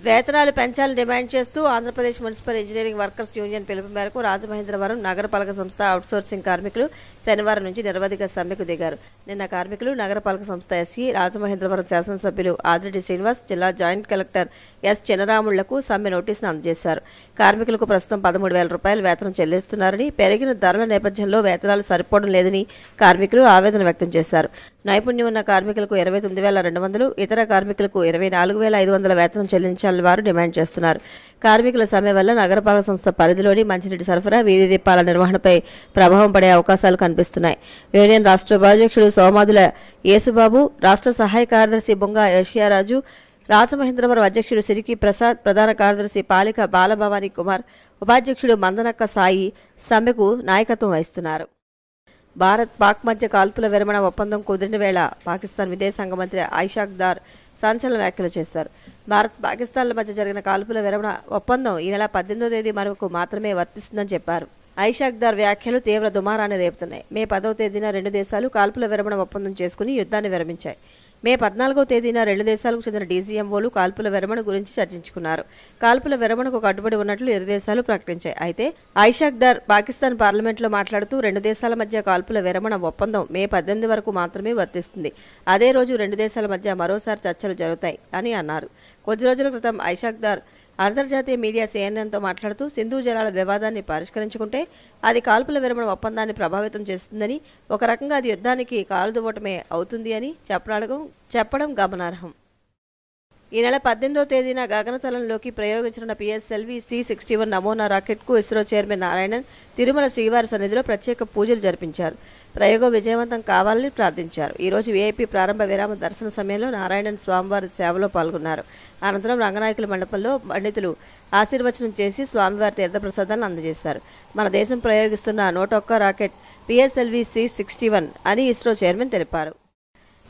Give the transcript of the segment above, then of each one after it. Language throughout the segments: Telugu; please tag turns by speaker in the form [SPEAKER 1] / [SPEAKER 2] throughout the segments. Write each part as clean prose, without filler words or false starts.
[SPEAKER 1] వేతనాలు పెంచాలని డిమాండ్ చేస్తూ Andhra Pradesh municipal engineering workers union పిలుపు మేరకు రాజమహేంద్రవరం నగరపాలక సంస్థ అవుట్సోర్సింగ్ కార్మికులు శనివారం నుంచి నిరవధిక సమ్మెకు దిగారు. నిన్న కార్మికులు నగరపాలక సంస్థ ఎస్ఈ, రాజమహేంద్రవరం శాసనసభ్యులు ఆదిరెడ్డి శ్రీనివాస్, జిల్లా జాయింట్ కలెక్టర్ ఎస్ చినరాముళ్లకు సమ్మె నోటీసును అందజేశారు. కార్మికులకు ప్రస్తుతం 13,000 రూపాయల వేతనం చెల్లిస్తున్నారని, పెరిగిన ధరల నేపథ్యంలో వేతనాలు సరిపోవడం లేదని కార్మికులు ఆవేదన వ్యక్తం చేశారు. నైపుణ్యం ఉన్న కార్మికులకు 29,200, ఇతర కార్మికులకు 24,500 వేతనం చెల్లించాలని వారు డిమాండ్ చేస్తున్నారు. కార్మికుల సమ్మె వల్ల నగరపాలక సంస్థ పరిధిలోని మంచినీటి సరఫరా, వీధి దీపాల నిర్వహణపై ప్రభావం పడే అవకాశాలు కనిపిస్తున్నాయి. యూనియన్ రాష్ట్ర ఉపాధ్యక్షుడు సోమాదుల యేసుబాబు, రాష్ట్ర సహాయ కార్యదర్శి బొంగ ఏషియారాజు, రాజమహేంద్రవరం అధ్యక్షుడు సిరికి ప్రసాద్, ప్రధాన కార్యదర్శి పాలిక బాలభవానీ కుమార్, ఉపాధ్యక్షుడు మందనక్క సాయి సమ్మెకు నాయకత్వం వహిస్తున్నారు. భారత్ పాక్ మధ్య కాల్పుల విరమణ ఒప్పందం కుదిరిన వేళ పాకిస్తాన్ విదేశాంగ మంత్రి ఐషాక్ దార్ సంచలన వ్యాఖ్యలు చేశారు. భారత్ పాకిస్తాన్ల మధ్య జరిగిన కాల్పుల విరమణ ఒప్పందం ఈ నెల 18వ తేదీ వరకు మాత్రమే వర్తిస్తుందని చెప్పారు. ఐషాక్ దార్ వ్యాఖ్యలు తీవ్ర దుమారాన్ని రేపుతున్నాయి. మే 10వ తేదీన 2 దేశాలు కాల్పుల విరమణ ఒప్పందం చేసుకుని యుద్ధాన్ని విరమించాయి. మే 14వ తేదీన 2 దేశాలకు చెందిన డీజీఎంఓలు కాల్పుల విరమణ గురించి చర్చించుకున్నారు. కాల్పుల విరమణకు కట్టుబడి ఉన్నట్లు ఇరు దేశాలు ప్రకటించాయి. అయితే ఐషాక్ దార్ పాకిస్తాన్ పార్లమెంట్లో మాట్లాడుతూ 2 దేశాల మధ్య కాల్పుల విరమణ ఒప్పందం మే 18 వరకు మాత్రమే వర్తిస్తుంది. అదే రోజు 2 దేశాల మధ్య మరోసారి చర్చలు జరుగుతాయి అని అన్నారు. కొద్ది రోజుల క్రితం ఐషాక్ దార్ అంతర్జాతీయ మీడియా సిఎన్ఎన్తో మాట్లాడుతూ సింధు జలాల వివాదాన్ని పరిష్కరించుకుంటే అది కాల్పుల విరమణ ఒప్పందాన్ని ప్రభావితం చేస్తుందని, ఒక రకంగా అది యుద్ధానికి కాలుదువ్వటమే అవుతుంది అని చెప్పడం గమనార్హం. ఈ నెల 18వ తేదీన గగనతలంలోకి ప్రయోగించనున్న పిఎస్ఎల్వి C-61 నమూనా రాకెట్కు ఇస్రో చైర్మన్ నారాయణన్ తిరుమల శ్రీవారి సన్నిధిలో ప్రత్యేక పూజలు జరిపించారు. ప్రయోగం విజయవంతం కావాలని ప్రార్థించారు. ఈ రోజు వీఐపీ ప్రారంభ విరామ దర్శన సమయంలో నారాయణన్ స్వామివారి సేవలో పాల్గొన్నారు. అనంతరం రంగనాయకుల మండపంలో పండితులు ఆశీర్వచనం చేసి స్వామివారి తీర్థప్రసాదాన్ని అందజేశారు. మన దేశం ప్రయోగిస్తున్న 101 రాకెట్ పిఎస్ఎల్వి C-61 అని ఇస్రో చైర్మన్ తెలిపారు.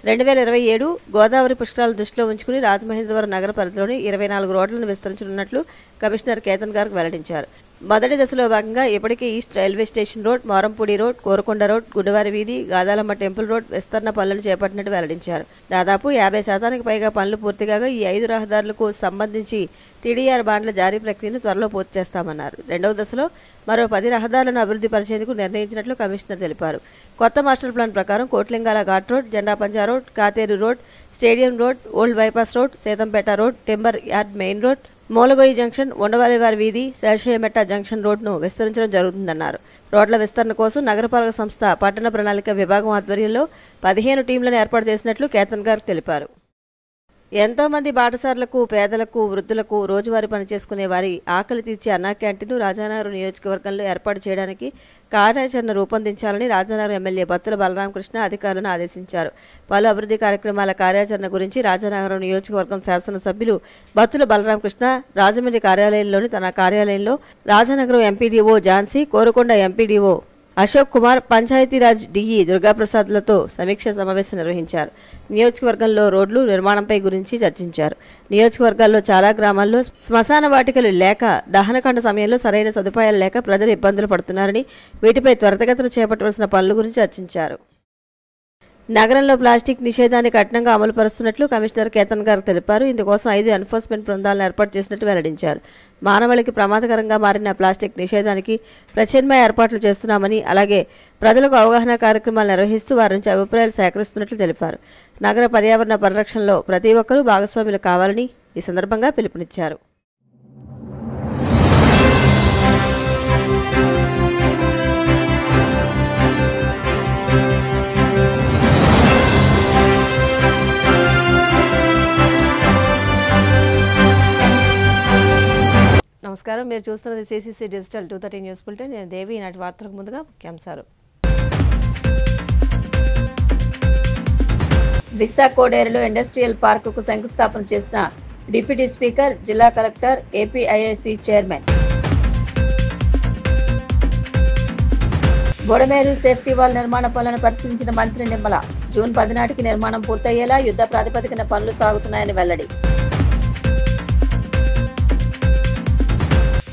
[SPEAKER 1] 2027 గోదావరి పుష్కరాలను దృష్టిలో ఉంచుకుని రాజమహేంద్రవరం నగర పరిధిలోని 24 రోడ్లను విస్తరించనున్నట్లు కమిషనర్ కేతన్ గార్గ్ వెల్లడించారు. మొదటి దశలో భాగంగా ఇప్పటికే east railway station road, Morampudi road, Korakonda road, Gudivari వీధి, గాదాలమ్మ టెంపుల్ రోడ్ విస్తరణ పనులను చేపట్టినట్టు వెల్లడించారు. దాదాపు 50% పైగా పనులు పూర్తి కాగా ఈ 5 రహదారులకు సంబంధించి టీడీఆర్ బాండ్ల జారీ ప్రక్రియను త్వరలో పూర్తి చేస్తామన్నారు. రెండవ దశలో మరో 10 రహదారులను అభివృద్ధి పరిచేందుకు నిర్ణయించినట్లు కమిషనర్ తెలిపారు. కొత్త మాస్టర్ ప్లాన్ ప్రకారం కోట్లింగాల ghat road, Jenda Panja road, Katheru road, stadium road, old bypass road, Sethampeta road, timber yard main road, Mulagoyyi junction, Undavallivari వీధి, శేషయ్యమెట్ట జంక్షన్ రోడ్ను విస్తరించడం జరుగుతుందన్నారు. రోడ్ల విస్తరణ కోసం నగరపాలక సంస్థ పట్టణ ప్రణాళిక విభాగం ఆధ్వర్యంలో 15 టీంలను ఏర్పాటు చేసినట్లు కేతన్ గారు తెలిపారు. ఎంతో మంది బాటసారులకు, పేదలకు, వృద్ధులకు రోజువారీ పనిచేసుకునే వారి ఆకలి తీర్చే అన్నా క్యాంటీన్ను రాజానగరం నియోజకవర్గంలో ఏర్పాటు చేయడానికి కార్యాచరణ రూపొందించాలని రాజానగరం ఎమ్మెల్యే బత్తుల బలరామకృష్ణ అధికారులను ఆదేశించారు. పలు అభివృద్ధి కార్యక్రమాల కార్యాచరణ గురించి రాజానగరం నియోజకవర్గం శాసనసభ్యులు బత్తుల బలరామకృష్ణ రాజమండ్రి కార్యాలయంలోని తన కార్యాలయంలో Rajanagaram MPDO Jhansi, Korukonda MPDO Ashok Kumar, Panchayati Raj DE దుర్గాప్రసాద్లతో సమీక్ష సమావేశం నిర్వహించారు. నియోజకవర్గంలో రోడ్లు నిర్మాణంపై గురించి చర్చించారు. నియోజకవర్గాల్లో చాలా గ్రామాల్లో శ్మశాన వాటికలు లేక, దహనకాండ సమయంలో సరైన సదుపాయాలు లేక ప్రజలు ఇబ్బందులు పడుతున్నారని, వీటిపై త్వరితగతిన చేపట్టవలసిన పనుల గురించి చర్చించారు. నగరంలో ప్లాస్టిక్ నిషేధాన్ని కఠినంగా అమలు పరుస్తున్నట్లు కమిషనర్ కేతన్ గారు తెలిపారు. ఇందుకోసం 5 ఎన్ఫోర్స్మెంట్ బృందాలను ఏర్పాటు చేసినట్టు వెల్లడించారు. మానవాళికి ప్రమాదకరంగా మారిన ప్లాస్టిక్ నిషేధానికి ప్రత్యామ్నాయ ఏర్పాట్లు చేస్తున్నామని, అలాగే ప్రజలకు అవగాహన కార్యక్రమాలు నిర్వహిస్తూ వారి నుంచి అభిప్రాయాలు సేకరిస్తున్నట్లు తెలిపారు. నగర పర్యావరణ పరిరక్షణలో ప్రతి ఒక్కరూ భాగస్వాములు కావాలని ఈ సందర్భంగా పిలుపునిచ్చారు. నమస్కారం, మీరు చూస్తున్నది సిసిసి డిజిటల్ 230 న్యూస్ బులెటిన్. నేను దేవి. ఈనాటి వార్తలకు ముందుగా ముఖ్యాంశాలు. విశాఖ కోడేరులో ఇండస్ట్రియల్ పార్కుకు శంకుస్థాపన చేసిన డిప్యూటీ స్పీకర్, జిల్లా collector, APIIC chairman. Budameru safety wall నిర్మాణ పనులను పరిశీలించిన మంత్రి నిమ్మల. జూన్ 10 నాటికి నిర్మాణం పూర్తయ్యేలా యుద్ధ ప్రాతిపదికన పనులు సాగుతున్నాయని వెల్లడి.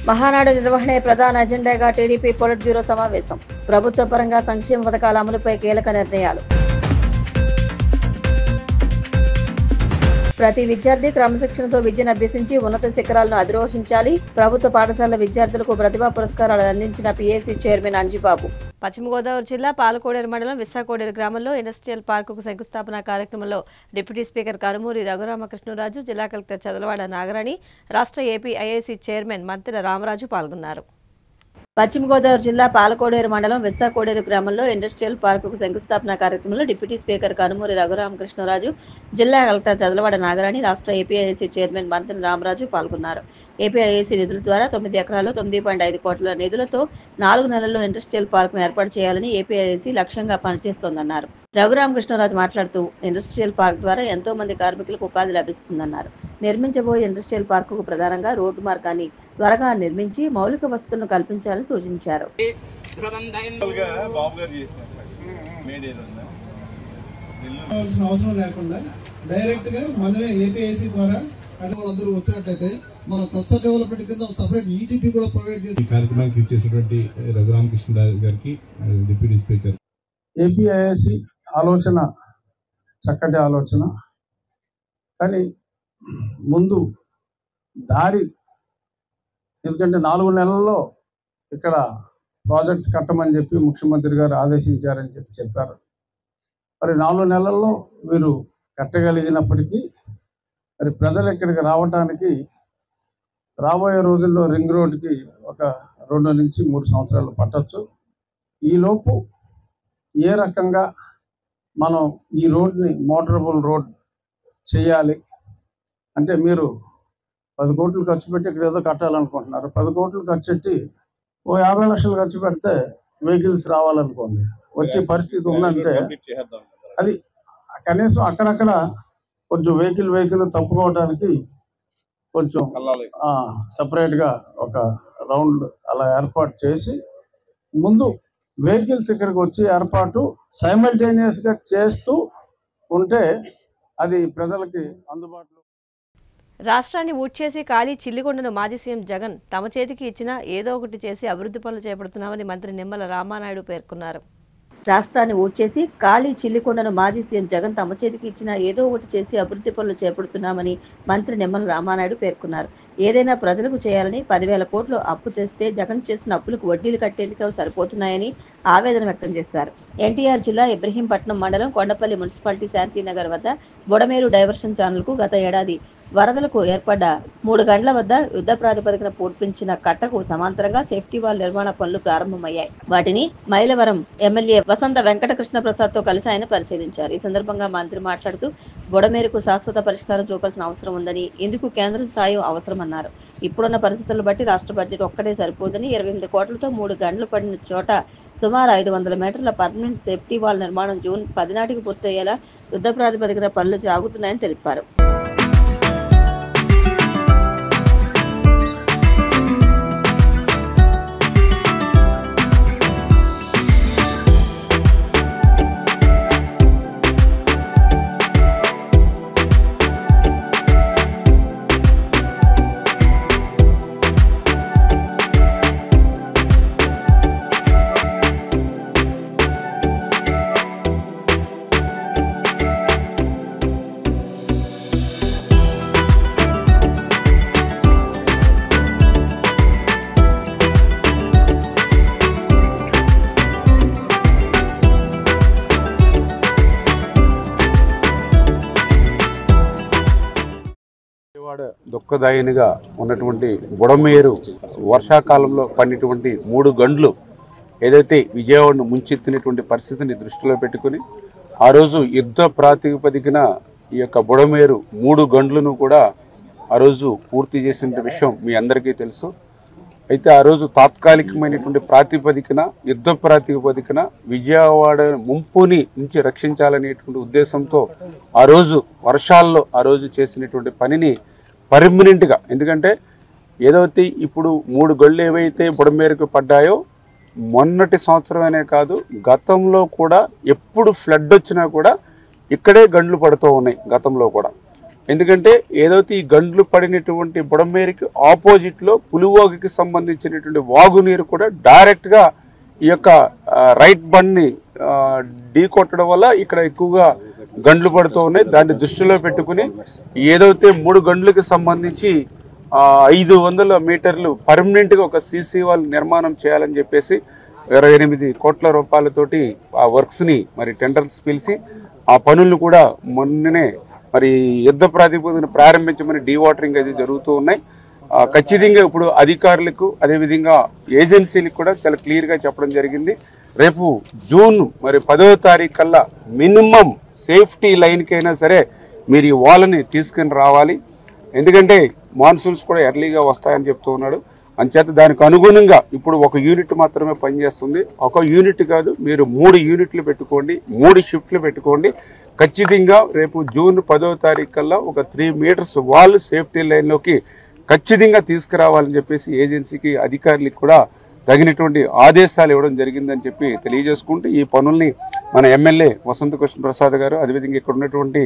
[SPEAKER 1] మహానాడు నిర్వహణే ప్రధాన అజెండాగా టీడీపీ పొలిట్ బ్యూరో సమావేశం. ప్రభుత్వ పరంగా సంక్షేమ పథకాల అమలుపై కీలక నిర్ణయాలు. ప్రతి విద్యార్థి క్రమశిక్షణతో విద్యను అభ్యసించి ఉన్నత శిఖరాలను అధిరోహించాలి. ప్రభుత్వ పాఠశాలల విద్యార్థులకు ప్రతిభా పురస్కారాలు అందించిన పీఏసీ చైర్మన్ అంజిబాబు. పశ్చిమ గోదావరి జిల్లా పాలకోడేరు మండలం విస్సాకోడేరు గ్రామంలో ఇండస్ట్రియల్ పార్కుకు శంకుస్థాపన కార్యక్రమంలో డిప్యూటీ స్పీకర్ కనుమూరి రఘురామకృష్ణరాజు, జిల్లా కలెక్టర్ చదలవాడ నాగరాణి, రాష్ట్ర ఏపీ ఐఐసీ చైర్మన్ మంత్రి రామరాజు పాల్గొన్నారు. పశ్చిమ గోదావరి జిల్లా పాలకోడేరు మండలం విస్సాకోడేరు గ్రామంలో ఇండస్ట్రియల్ పార్కుకు శంకుస్థాపన కార్యక్రమంలో డిప్యూటీ స్పీకర్ కనుమూరి రఘురామకృష్ణరాజు, జిల్లా కలెక్టర్ చదలవాడ నాగరాణి, రాష్ట్ర ఏపీఐఐసీ చైర్మన్ మంత్రి రామరాజు పాల్గొన్నారు. ఏపీఐఐసీ నిధుల ద్వారా 9 ఎకరాల్లో 9.5 కోట్ల నిధులతో 4 నెలల్లో ఇండస్ట్రియల్ పార్కును ఏర్పాటు చేయాలని ఏపీఐఐసీ లక్ష్యంగా పనిచేస్తోందన్నారు. రఘురామకృష్ణరాజు మాట్లాడుతూ ఇండస్ట్రియల్ పార్క్ ద్వారా ఎంతో మంది కార్మికులకు ఉపాధి లభిస్తుందన్నారు. నిర్మించబోయే ఇండస్ట్రియల్ పార్కుకు ప్రధానంగా రోడ్డు మార్గాన్ని త్వరగా నిర్మించి మౌలిక వసతులను కల్పించాలని సూచించారు.
[SPEAKER 2] అవసరం లేకుండా డైరెక్ట్ గా మనమే ఏపీఐసీ ద్వారా అందరూ వచ్చినట్లయితే మనం క్లస్టర్ డెవలప్మెంట్ కింద సపరేట్ ఈటీపీ కూడా ప్రొవైడ్ చేసి
[SPEAKER 3] కార్యక్రమానికి ఇచ్చేసినటువంటి రఘురామకృష్ణరాజు గారికి డిప్యూటీ స్పీకర్.
[SPEAKER 4] ఏపీఐఐసి ఆలోచన చక్కటి ఆలోచన, కానీ ముందు దారి, ఎందుకంటే 4 నెలల్లో ఇక్కడ ప్రాజెక్ట్ కట్టమని చెప్పి ముఖ్యమంత్రి గారు ఆదేశించారని చెప్పారు. మరి 4 నెలల్లో వీరు కట్టగలిగినప్పటికీ మరి ప్రజలు ఇక్కడికి రావడానికి రాబోయే రోజుల్లో రింగ్ రోడ్డుకి ఒక 2 నుంచి 3 సంవత్సరాలు పట్టచ్చు. ఈలోపు ఏ రకంగా మనం ఈ రోడ్ని మోటరబుల్ రోడ్ చేయాలి అంటే, మీరు 10 కోట్లు ఖర్చు పెట్టి ఇక్కడ ఏదో కట్టాలనుకుంటున్నారు. 10 కోట్లు ఖర్చు పెట్టి ఓ 50 లక్షలు ఖర్చు పెడితే వెహికల్స్ రావాలనుకోండి, వచ్చే పరిస్థితి ఉందంటే అది కనీసం అక్కడక్కడ కొంచెం వెహికల్ తప్పుకోవడానికి కొంచెం సపరేట్గా ఒక రౌండ్ అలా ఏర్పాటు చేసి ముందు వెహికల్స్ ఇక్కడికి వచ్చి ఏర్పాటు సైమల్టేనియస్గా చేస్తూ ఉంటే అది ప్రజలకి అందుబాటులో.
[SPEAKER 1] రాష్ట్రాన్ని ఊడ్చేసి ఖాళీ చిల్లికొండను మాజీ సీఎం జగన్ తమ చేతికి ఇచ్చినా ఏదో ఒకటి చేసి అభివృద్ధి పనులు చేపడుతున్నామని మంత్రి నిమ్మల రామానాయుడు పేర్కొన్నారు. రాష్ట్రాన్ని ఊడ్చేసి ఖాళీ చిల్లికొండను మాజీ సీఎం జగన్ తమ చేతికి ఇచ్చినా ఏదో ఒకటి చేసి అభివృద్ధి పనులు చేపడుతున్నామని మంత్రి నిమ్మల రామానాయుడు పేర్కొన్నారు. ఏదైనా ప్రజలకు చేయాలని 10,000 కోట్లు అప్పు తెస్తే జగన్ చేసిన అప్పులకు వడ్డీలు కట్టేందుకు సరిపోతున్నాయని ఆవేదన వ్యక్తం చేశారు. ఎన్టీఆర్ జిల్లా ఇబ్రహీంపట్నం మండలం కొండపల్లి మున్సిపాలిటీ శాంతినగర్ వద్ద బుడమేరు డైవర్షన్ ఛానల్కు గత ఏడాది వరదలకు ఏర్పడ్డ 3 గంటల వద్ద యుద్ధ ప్రాతిపదికన పూర్పించిన కట్టకు సమాంతరంగా సేఫ్టీ వాల్ నిర్మాణ పనులు ప్రారంభమయ్యాయి. వాటిని మైలవరం ఎమ్మెల్యే వసంత వెంకటకృష్ణ ప్రసాద్ తో కలిసి ఆయన పరిశీలించారు. ఈ సందర్భంగా మంత్రి మాట్లాడుతూ బుడమేరుకు శాశ్వత పరిష్కారం చూపాల్సిన అవసరం ఉందని, ఇందుకు కేంద్ర సాయం అవసరమన్నారు. ఇప్పుడున్న పరిస్థితులను బట్టి రాష్ట్ర బడ్జెట్ ఒక్కటే సరిపోదని 28 కోట్లతో 3 గంటలు పడిన చోట సుమారు 500 మీటర్ల పర్మనెంట్ సేఫ్టీ వాల్ నిర్మాణం జూన్ 10 నాటికి పూర్తయ్యేలా యుద్ధ ప్రాతిపదికన పనులు సాగుతున్నాయని తెలిపారు.
[SPEAKER 3] దుఃఖదాయినిగా ఉన్నటువంటి బుడమేరు వర్షాకాలంలో పడినటువంటి 3 గంటలు ఏదైతే విజయవాడను ముంచెత్తినటువంటి పరిస్థితిని దృష్టిలో పెట్టుకుని ఆ రోజు యుద్ధ ప్రాతిపదికన ఈ యొక్క బుడమేరు 3 గంటలను కూడా ఆ రోజు పూర్తి చేసిన విషయం మీ అందరికీ తెలుసు. అయితే ఆ రోజు తాత్కాలికమైనటువంటి ప్రాతిపదికన యుద్ధ ప్రాతిపదికన విజయవాడ ముంపుని నుంచి రక్షించాలనేటువంటి ఉద్దేశంతో ఆ రోజు వర్షాల్లో ఆ రోజు చేసినటువంటి పనిని పర్మనెంట్గా, ఎందుకంటే ఏదైతే ఇప్పుడు 3 గళ్ళు ఏవైతే బుడమేరుకు పడ్డాయో మొన్నటి సంవత్సరమనే కాదు గతంలో కూడా ఎప్పుడు ఫ్లడ్ వచ్చినా కూడా ఇక్కడే గండ్లు పడుతూ ఉన్నాయి గతంలో కూడా. ఎందుకంటే ఏదైతే ఈ గండ్లు పడినటువంటి బుడమేరుకి ఆపోజిట్లో పులివాగుకి సంబంధించినటువంటి వాగునీరు కూడా డైరెక్ట్గా ఈ యొక్క రైట్ బండ్ని ఢీ కొట్టడం వల్ల ఇక్కడ ఎక్కువగా గండ్లు పడుతూ ఉన్నాయి. దాన్ని దృష్టిలో పెట్టుకుని ఏదైతే 3 గండ్లకి సంబంధించి 500 మీటర్లు పర్మనెంట్ గా ఒక సీసీ వాల్ నిర్మాణం చేయాలని చెప్పేసి 28 కోట్ల రూపాయలతోటి ఆ వర్క్స్ ని మరి టెండర్స్ పిలిచి ఆ పనులను కూడా మొన్ననే మరి యుద్ధ ప్రాతిపదికన ప్రారంభించమని డీవాటరింగ్ అది జరుగుతూ ఉన్నాయి. ఖచ్చితంగా ఇప్పుడు అధికారులకు అదేవిధంగా ఏజెన్సీలకు కూడా చాలా క్లియర్ గా చెప్పడం జరిగింది. రేపు జూన్ మరి 10వ తారీఖు కల్లా మినిమం సేఫ్టీ లైన్ కైనా సరే మీరు ఈ వాల్ని తీసుకుని రావాలి. ఎందుకంటే మాన్సూన్స్ కూడా ఎర్లీగా వస్తాయని చెప్తూ ఉన్నాడు. అంచేత దానికి అనుగుణంగా ఇప్పుడు ఒక యూనిట్ మాత్రమే పనిచేస్తుంది. ఒక యూనిట్ కాదు, మీరు 3 యూనిట్లు పెట్టుకోండి, 3 షిఫ్ట్లు పెట్టుకోండి. ఖచ్చితంగా రేపు జూన్ 10వ తారీఖు కల్లా ఒక 3 మీటర్స్ వాల్ సేఫ్టీ లైన్లోకి ఖచ్చితంగా తీసుకురావాలని చెప్పేసి ఏజెన్సీకి అధికారులకు కూడా తగినటువంటి ఆదేశాలు ఇవ్వడం జరిగిందని చెప్పి తెలియజేసుకుంటూ ఈ పనుల్ని మన ఎమ్మెల్యే వసంత కృష్ణ ప్రసాద్ గారు అదేవిధంగా ఇక్కడ ఉన్నటువంటి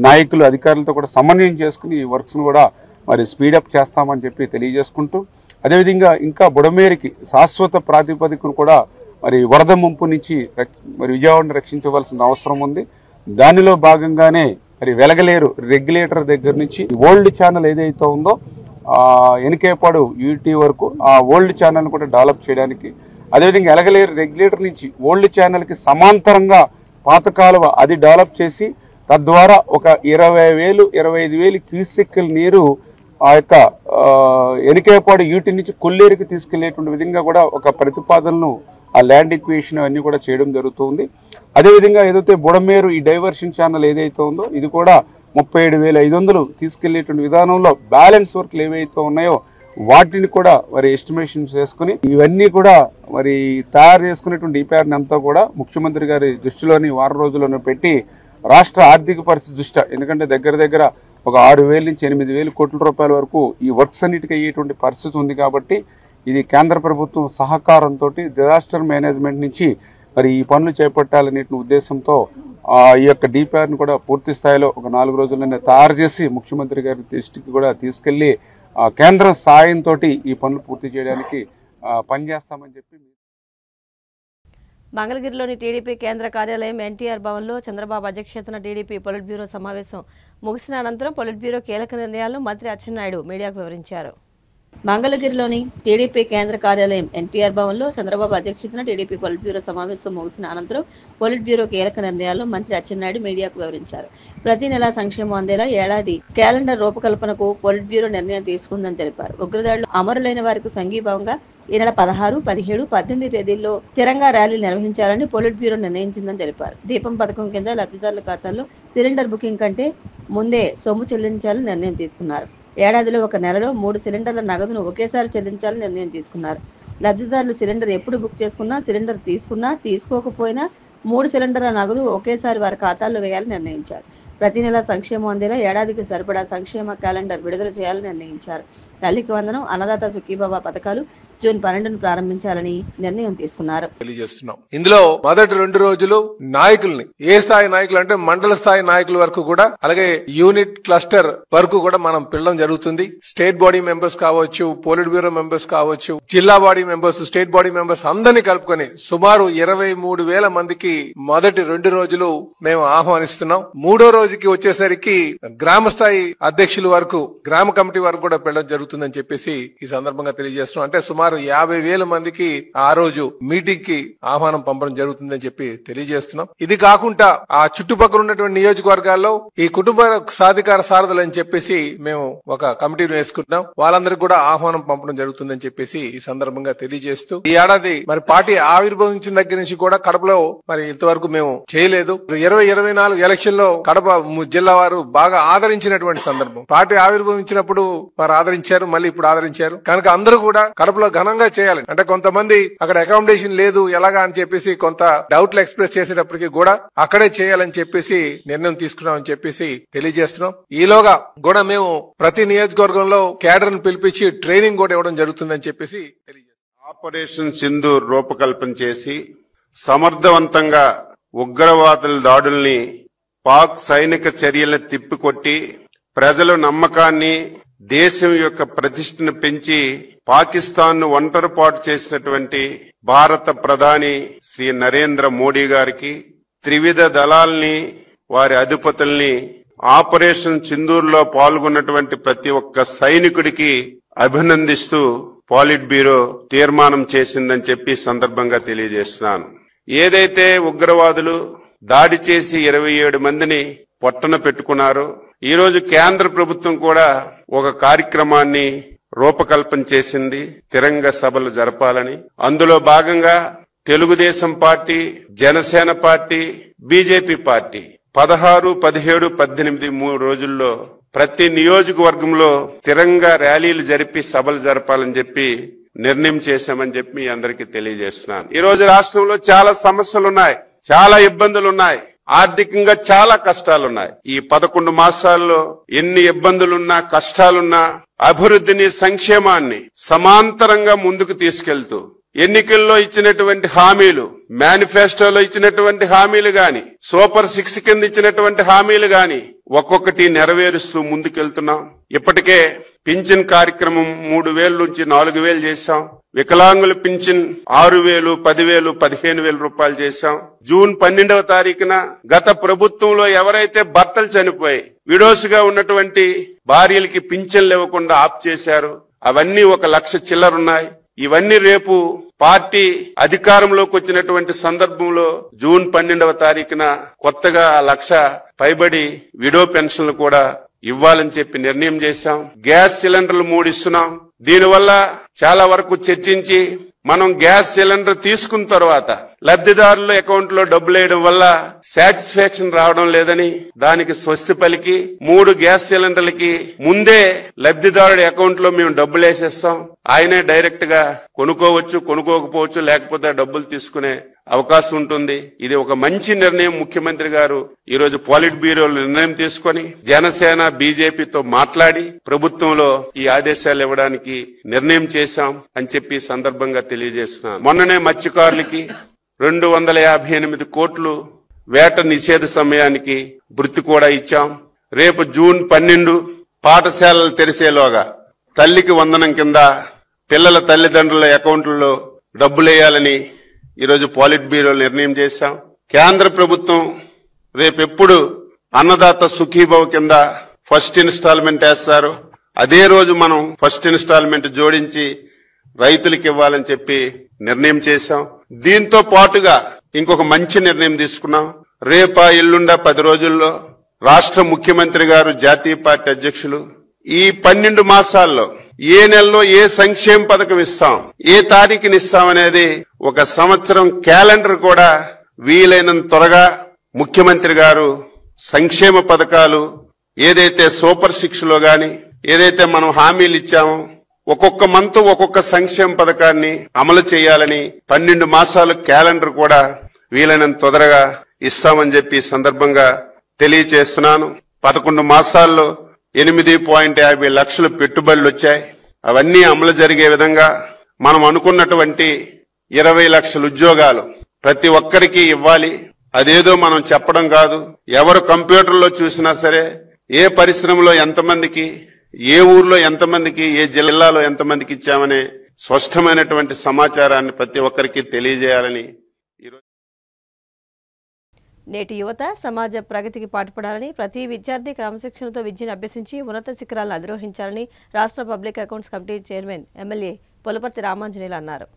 [SPEAKER 3] నాయకులు అధికారులతో కూడా సమన్వయం చేసుకుని ఈ వర్క్స్ను కూడా మరి స్పీడప్ చేస్తామని చెప్పి తెలియజేసుకుంటూ అదేవిధంగా ఇంకా బుడమేరికి శాశ్వత ప్రాతిపదికను కూడా మరి వరద ముంపు నుంచి మరి విజయవాడను రక్షించవలసిన అవసరం ఉంది. దానిలో భాగంగానే మరి వెలగలేరు రెగ్యులేటర్ దగ్గర నుంచి ఓల్డ్ ఛానల్ ఏదైతే ఉందో ఎనికేపాడు యూటీ వరకు ఆ ఓల్డ్ ఛానల్ కూడా డెవలప్ చేయడానికి అదేవిధంగా ఎలగలేరు రెగ్యులేటర్ నుంచి ఓల్డ్ ఛానల్కి సమాంతరంగా పాత కాలువ అది డెవలప్ చేసి తద్వారా ఒక 20,000-25,000 క్యూసెక్కుల నీరు ఆ యొక్క ఎనికేపాడు యూటీ నుంచి కొల్లేరుకి తీసుకెళ్లేటువంటి విధంగా కూడా ఒక ప్రతిపాదనను ఆ ల్యాండ్ ఎక్విజిషన్ అన్ని కూడా చేయడం జరుగుతుంది. అదేవిధంగా ఏదైతే బుడమేరు ఈ డైవర్షన్ ఛానల్ ఏదైతే ఉందో ఇది కూడా 37,500 తీసుకెళ్లేటువంటి విధానంలో బ్యాలెన్స్ వర్క్లు ఏవైతే ఉన్నాయో వాటిని కూడా మరి ఎస్టిమేషన్ చేసుకుని ఇవన్నీ కూడా మరి తయారు చేసుకునేటువంటి డిపిఆర్ని అంతా కూడా ముఖ్యమంత్రి గారి దృష్టిలోని వారం రోజుల్లోనే పెట్టి రాష్ట్ర ఆర్థిక పరిస్థితి దృష్ట్యా ఎందుకంటే దగ్గర ఒక 6,000 నుంచి 8,000 కోట్ల రూపాయల వరకు ఈ వర్క్స్ అన్నిటికీ అయ్యేటువంటి పరిస్థితి ఉంది. కాబట్టి ఇది కేంద్ర ప్రభుత్వం సహకారంతో డిజాస్టర్ మేనేజ్మెంట్ నుంచి మరి ఈ పనులు చేపట్టాలనే ఉద్దేశంతో ఈ యొక్క డిపిఆర్ని కూడా పూర్తి స్థాయిలో ఒక 4 రోజుల్లోనే తయారు చేసి ముఖ్యమంత్రి గారి దృష్టికి కూడా తీసుకెళ్లి కేంద్రం సాయంతో ఈ పనులు పూర్తి చేయడానికి పనిచేస్తామని చెప్పి
[SPEAKER 1] మంగళగిరిలోని టీడీపీ కేంద్ర కార్యాలయం ఎన్టీఆర్ భవన్లో చంద్రబాబు అధ్యక్షతన టీడీపీ పొలిట్ బ్యూరో సమావేశం ముగిసిన అనంతరం పొలిట్ బ్యూరో కీలక నిర్ణయాలను మంత్రి అచ్చెన్నాయుడు మీడియాకు వివరించారు. మంగళగిరిలోని టీడీపీ కేంద్ర కార్యాలయం ఎన్టీఆర్ భవన్లో చంద్రబాబు అధ్యక్షతన టీడీపీ పొలిట్ బ్యూరో సమావేశం ముగిసిన అనంతరం పొలిట్ బ్యూరో కీలక నిర్ణయాలను మంత్రి అచ్చెన్నాయుడు మీడియాకు వివరించారు. ప్రతి నెలా సంక్షేమం అందేలా ఏడాది క్యాలెండర్ రూపకల్పనకు పొలిట్ బ్యూరో నిర్ణయం తీసుకుందని తెలిపారు. ఉగ్రదాడులు అమరులైన వారికి సంఘీభావంగా ఈ నెల 16, 17, 18 తేదీల్లో స్థిరంగా ర్యాలీలు నిర్వహించాలని పొలిట్ బ్యూరో నిర్ణయించిందని తెలిపారు. దీపం పథకం కింద లబ్ధిదారుల ఖాతాల్లో సిలిండర్ బుకింగ్ కంటే ముందే సొమ్ము చెల్లించాలని నిర్ణయం తీసుకున్నారు. ఏడాదిలో ఒక నెలలో 3 సిలిండర్ల నగదును ఒకేసారి చెల్లించాలని నిర్ణయం తీసుకున్నారు. లబ్ధిదారులు సిలిండర్ ఎప్పుడు బుక్ చేసుకున్నా, సిలిండర్ తీసుకున్నా తీసుకోకపోయినా 3 సిలిండర్ల నగదు ఒకేసారి వారి ఖాతాల్లో వేయాలని నిర్ణయించారు. ప్రతి నెల సంక్షేమం అందేలా ఏడాదికి సరిపడా సంక్షేమ క్యాలెండర్ విడుదల చేయాలని నిర్ణయించారు. తల్లికి వందనం, అన్నదాత సుఖీబాబా పథకాలు జూన్ 12ను ప్రారంభించాలని నిర్ణయం తీసుకున్నారు.
[SPEAKER 5] తెలియజేస్తున్నాం. ఇందులో మొదటి 2 రోజులు నాయకుల్ని ఏ స్థాయి నాయకులు అంటే మండల స్థాయి నాయకుల వరకు కూడా అలాగే యూనిట్ క్లస్టర్ వరకు కూడా మనం పిలవడం జరుగుతుంది. స్టేట్ బాడీ మెంబర్స్ కావచ్చు, పోలిట్ బ్యూరో మెంబర్స్ కావచ్చు, జిల్లా body members, state body members అందరినీ కలుపుకొని సుమారు 23,000 మందికి మొదటి 2 రోజులు మేము ఆహ్వానిస్తున్నాం. 3వ రోజుకి వచ్చేసరికి గ్రామ స్థాయి అధ్యక్షుల వరకు, గ్రామ కమిటీ వరకు కూడా పిలవడం జరుగుతుందని చెప్పేసి ఈ సందర్భంగా తెలియజేస్తున్నాం. అంటే సుమారు 50,000 మందికి ఆ రోజు మీటింగ్ కి ఆహ్వానం పంపడం జరుగుతుందని చెప్పి తెలియజేస్తున్నాం. ఇది కాకుండా ఆ చుట్టుపక్కల ఉన్నటువంటి నియోజకవర్గాల్లో ఈ కుటుంబ సాధికార సారథులు అని చెప్పేసి మేము ఒక కమిటీని వేసుకుంటున్నాం. వాళ్ళందరికీ కూడా ఆహ్వానం పంపడం జరుగుతుందని చెప్పేసి ఈ సందర్భంగా తెలియజేస్తూ ఈ ఏడాది మరి పార్టీ ఆవిర్భవించిన దగ్గర నుంచి కూడా కడపలో మరి ఇంతవరకు మేము చేయలేదు. 2024 ఎలక్షన్ లో కడప జిల్లా వారు బాగా ఆదరించినటువంటి సందర్భం. పార్టీ ఆవిర్భవించినప్పుడు వారు ఆదరించారు, మళ్ళీ ఇప్పుడు ఆదరించారు. కనుక అందరూ కూడా కడపలో ఘనంగా చేయాలి. అంటే కొంతమంది అక్కడ అకామిడేషన్ లేదు ఎలాగా అని చెప్పేసి కొంత డౌట్లు ఎక్స్ప్రెస్ చేసేటప్పటికి కూడా అక్కడే చేయాలని చెప్పేసి నిర్ణయం తీసుకున్నామని చెప్పేసి తెలియజేస్తున్నాం. ఈలోగా కూడా మేము ప్రతి నియోజకవర్గంలో క్యాడర్ ను పిలిపించి ట్రైనింగ్ కూడా ఇవ్వడం జరుగుతుందని చెప్పేసి తెలియజేస్తున్నాం.
[SPEAKER 6] ఆపరేషన్ సింధూర్ రూపకల్పన చేసి సమర్థవంతంగా ఉగ్రవాదుల దాడుల్ని, పాక్ సైనిక చర్యలను తిప్పికొట్టి ప్రజల నమ్మకాన్ని, దేశం యొక్క ప్రతిష్టను పెంచి పాకిస్తాన్ ను ఒంటరిపాటు చేసినటువంటి భారత ప్రధాని శ్రీ నరేంద్ర మోడీ గారికి, త్రివిధ దళాల్ని వారి అధిపతుల్ని ఆపరేషన్ సింధూర్లో పాల్గొన్నటువంటి ప్రతి ఒక్క సైనికుడికి అభినందిస్తూ పాలిట్ బ్యూరో తీర్మానం చేసిందని చెప్పి సందర్భంగా తెలియజేస్తున్నాను. ఏదైతే ఉగ్రవాదులు దాడి చేసి 27 మందిని పొట్టన పెట్టుకున్నారో ఈరోజు కేంద్ర ప్రభుత్వం కూడా ఒక కార్యక్రమాన్ని రూపకల్పన చేసింది, తిరంగ సభలు జరపాలని. అందులో భాగంగా Telugu Desam party, Janasena party, BJP party 16, 17, 18 3 రోజుల్లో ప్రతి నియోజకవర్గంలో తిరంగా ర్యాలీలు జరిపి సభలు జరపాలని చెప్పి నిర్ణయం చేశామని చెప్పి మీ అందరికీ తెలియజేస్తున్నాను. ఈ రోజు రాష్ట్రంలో చాలా సమస్యలున్నాయి, చాలా ఇబ్బందులున్నాయి, ఆర్థికంగా చాలా కష్టాలున్నాయి. ఈ 11 మాసాల్లో ఎన్ని ఇబ్బందులున్నా కష్టాలున్నా అభివృద్ధిని, సంక్షేమాన్ని సమాంతరంగా ముందుకు తీసుకెళ్తూ ఎన్నికల్లో ఇచ్చినటువంటి హామీలు, మేనిఫెస్టోలో ఇచ్చినటువంటి హామీలు గాని, సూపర్ 6 కింద ఇచ్చినటువంటి హామీలు గాని ఒక్కొక్కటి నెరవేరుస్తూ ముందుకెళ్తున్నాం. ఇప్పటికే పింఛన్ కార్యక్రమం 3,000 నుంచి 4,000 చేశాం. వికలాంగుల పింఛన్ 6,000, 10,000, 15,000 రూపాయలు చేశాం. జూన్ 12వ తారీఖున గత ప్రభుత్వంలో ఎవరైతే భర్తలు చనిపోయి విడోస్ గా ఉన్నటువంటి భార్యలకి పింఛన్లు ఇవ్వకుండా ఆప్ చేశారు, అవన్నీ 1,00,000 చిల్లరున్నాయి. ఇవన్నీ రేపు పార్టీ అధికారంలోకి వచ్చినటువంటి సందర్భంలో జూన్ 12వ తారీఖున కొత్తగా 1,00,000 పైబడి విడో పెన్షన్లు కూడా ఇవ్వాలని చెప్పి నిర్ణయం చేశాం. గ్యాస్ సిలిండర్లు 3 ఇస్తున్నాం. దీనివల్ల చాలా వరకు చర్చించి మనం గ్యాస్ సిలిండర్ తీసుకున్న తర్వాత లబ్ధిదారుల అకౌంట్ లో డబ్బులు వేయడం వల్ల సాటిస్ఫాక్షన్ రావడం లేదని దానికి స్వస్తి పలికి 3 గ్యాస్ సిలిండర్లకి ముందే లబ్ధిదారుడి అకౌంట్ లో మేము డబ్బులు వేసేస్తాం. ఆయనే డైరెక్ట్ గా కొనుక్కోవచ్చు, కొనుక్కోకపోవచ్చు, లేకపోతే డబ్బులు తీసుకునే అవకాశం ఉంటుంది. ఇది ఒక మంచి నిర్ణయం ముఖ్యమంత్రి గారు ఈరోజు పాలిట్ బ్యూరోలో నిర్ణయం తీసుకొని జనసేన, బీజేపీతో మాట్లాడి ప్రభుత్వంలో ఈ ఆదేశాలు ఇవ్వడానికి నిర్ణయం చేశాం అని చెప్పి సందర్భంగా తెలియజేస్తున్నాను. మొన్ననే మత్స్యకారులకి 258 కోట్లు వేట నిషేధ సమయానికి భృతి కూడా ఇచ్చాం. రేపు జూన్ 12 పాఠశాలలు తెరిసేలోగా తల్లికి వందనం కింద పిల్లల తల్లిదండ్రుల అకౌంట్లలో డబ్బులేయాలని ఈరోజు పాలిట్ బ్యూరో నిర్ణయం చేశాం. కేంద్ర ప్రభుత్వం రేపెప్పుడు అన్నదాత సుఖీభవ కింద ఫస్ట్ ఇన్స్టాల్మెంట్ వేస్తారు, అదే రోజు మనం ఫస్ట్ ఇన్స్టాల్మెంట్ జోడించి రైతులకు ఇవ్వాలని చెప్పి నిర్ణయం చేశాం. దీంతో పాటుగా ఇంకొక మంచి నిర్ణయం తీసుకున్నాం. రేపా ఎల్లుండా 10 రోజుల్లో రాష్ట్ర ముఖ్యమంత్రి గారు, జాతీయ పార్టీ అధ్యక్షులు ఈ 12 మాసాల్లో ఏ నెలలో ఏ సంక్షేమ పథకం ఇస్తాం, ఏ తారీఖుని ఇస్తామనేది ఒక సంవత్సరం క్యాలెండర్ కూడా వీలైనంత త్వరగా ముఖ్యమంత్రి గారు సంక్షేమ పథకాలు ఏదైతే సూపర్ 6 లో గాని ఏదైతే మనం హామీలు ఇచ్చామో ఒక్కొక్క మంత్ ఒక్కొక్క సంక్షేమ పథకాన్ని అమలు చేయాలని 12 మాసాల క్యాలెండర్ కూడా వీలైనంత తొందరగా ఇస్తామని చెప్పి సందర్భంగా తెలియజేస్తున్నాను. 11 మాసాల్లో 8.50 లక్షల పెట్టుబడులు వచ్చాయి. అవన్నీ అమలు జరిగే విధంగా మనం అనుకున్నటువంటి 20 లక్షల ఉద్యోగాలు ప్రతి ఒక్కరికి ఇవ్వాలి. అదేదో మనం చెప్పడం కాదు, ఎవరు కంప్యూటర్లో చూసినా సరే ఏ పరిశ్రమలో ఎంతమందికి, ఏ ఊర్లో ఎంతమందికి, ఏ జిల్లాలో ఎంతమందికి ఇచ్చామనే స్పష్టమైనటువంటి సమాచారాన్ని ప్రతి ఒక్కరికి తెలియజేయాలని
[SPEAKER 1] నేటి యువత సమాజ ప్రగతికి పాటుపడాలని, ప్రతి విద్యార్థి క్రమశిక్షణతో విద్యను అభ్యసించి ఉన్నత శిఖరాలను అధిరోహించాలని రాష్ట్ర public accounts committee chairman MLA Pulaparthi Ramanjaneyulu అన్నారు.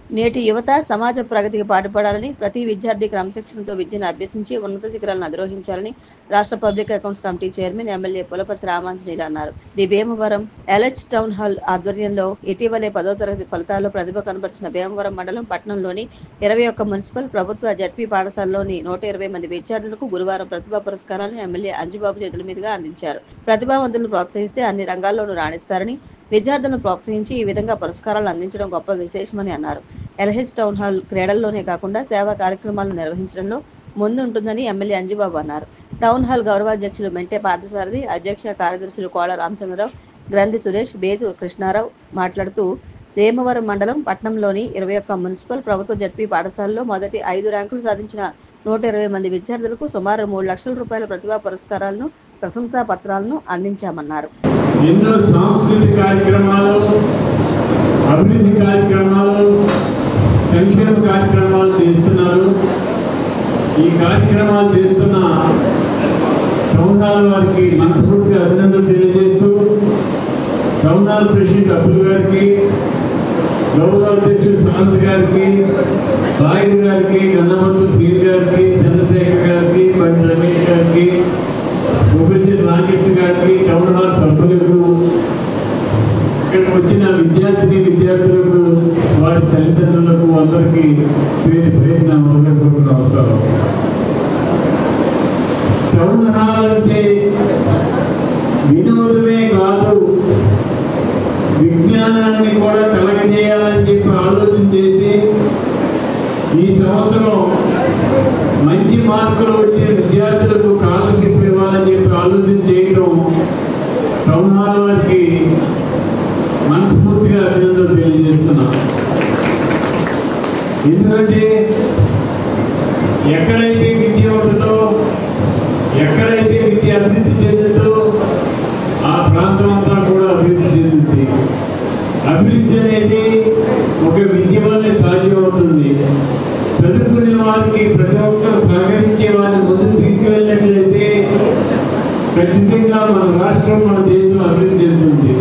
[SPEAKER 1] నేటి యువత సమాజ ప్రగతికి పాటుపడాలని, ప్రతి విద్యార్థి క్రమశిక్షణతో విద్యను అభ్యసించి ఉన్నత శిఖరాలను అధిరోహించాలని రాష్ట్ర public accounts committee chairman MLA Pulaparthi Ramanjaneyulu అన్నారు. The Bhimavaram LH town hall ఆధ్వర్యంలో ఇటీవలే 10వ తరగతి ఫలితాల్లో ప్రతిభ కనబరిచిన భీమవరం మండలం పట్టణంలోని 21 మున్సిపల్, ప్రభుత్వ, జడ్పీ పాఠశాలలోని 120 మంది విద్యార్థులకు గురువారం ప్రతిభా పురస్కారాలను ఎమ్మెల్యే అంజిబాబు చేతుల మీదుగా అందించారు. ప్రతిభావంతులను ప్రోత్సహిస్తే అన్ని రంగాల్లోనూ రాణిస్తారని, విద్యార్థులను ప్రోత్సహించి ఈ విధంగా పురస్కారాలు అందించడం గొప్ప విశేషమని అన్నారు. ఎల్హెచ్ టౌన్ హాల్ క్రీడల్లోనే కాకుండా సేవా కార్యక్రమాలను నిర్వహించడంలో ముందుంటుందని ఎమ్మెల్యే అంజిబాబు అన్నారు. టౌన్ హాల్ గౌరవాధ్యక్షులు మెంటే పార్థసారథి, అధ్యక్ష కార్యదర్శులు కోళ్ల రామచంద్రరావు, గ్రంథి సురేష్, బేదు కృష్ణారావు మాట్లాడుతూ భీమవరం మండలం పట్టణంలోని 21 మున్సిపల్, ప్రభుత్వ, జడ్పీ పాఠశాలలో మొదటి 5 ర్యాంకులు సాధించిన 120 మంది విద్యార్థులకు సుమారు 3 లక్షల రూపాయల ప్రతిభా పురస్కారాలను, ప్రశంసా పత్రాలను అందించామన్నారు.
[SPEAKER 7] ఎన్నో సాంస్కృతిక కార్యక్రమాలు, అభివృద్ధి కార్యక్రమాలు, సంక్షేమ కార్యక్రమాలు చేస్తున్నారు. ఈ కార్యక్రమాలు చేస్తున్న హాల్ ప్రెసిడెంట్ అబ్బుల్ గారికి, గౌరవ అధ్యక్షుడు శాంత్ గారికి, రాయల్ గారికి, గన్నమంతులు శ్రీని గారికి, చంద్రశేఖర్ గారికి, బండి రమేష్ గారికి, ప్రొఫెసర్ రాకెట్ గారికి, టౌన్ హాల్ సభ్యులకు, ఇక్కడికి వచ్చిన విద్యార్థులకు, వారి తల్లిదండ్రులకు అందరికీ పేరు నమస్కారం. టౌన్ హాల్ అంటే వినోదమే కాదు, విజ్ఞానాన్ని కూడా కలగజేయాలని చెప్పి ఆలోచన చేసి ఈ సంవత్సరం మంచి మార్కులు వచ్చే విద్యార్థులకు స్కాలర్షిప్ ఇవ్వాలని చెప్పి ఆలోచన చేయడం టౌన్ హాల్ వారికి మనస్ఫూర్తిగా అభినందనలు తెలియజేస్తున్నాం. ఎందుకంటే ఎక్కడైతే విద్య ఉంటుందో, ఎక్కడైతే విద్య అభివృద్ధి చెందుతుందో ఆ ప్రాంతం అంతా కూడా అభివృద్ధి చెందుతుంది. అభివృద్ధి అనేది ఒక విద్య వల్లే సాధ్యమవుతుంది. చదువుకునే వారికి ప్రతి ఒక్కరు సహకరించే వారిని ముందుకు తీసుకువెళ్ళినట్లయితే ఖచ్చితంగా మన రాష్ట్రం, మన దేశం అభివృద్ధి చెందుతుంది.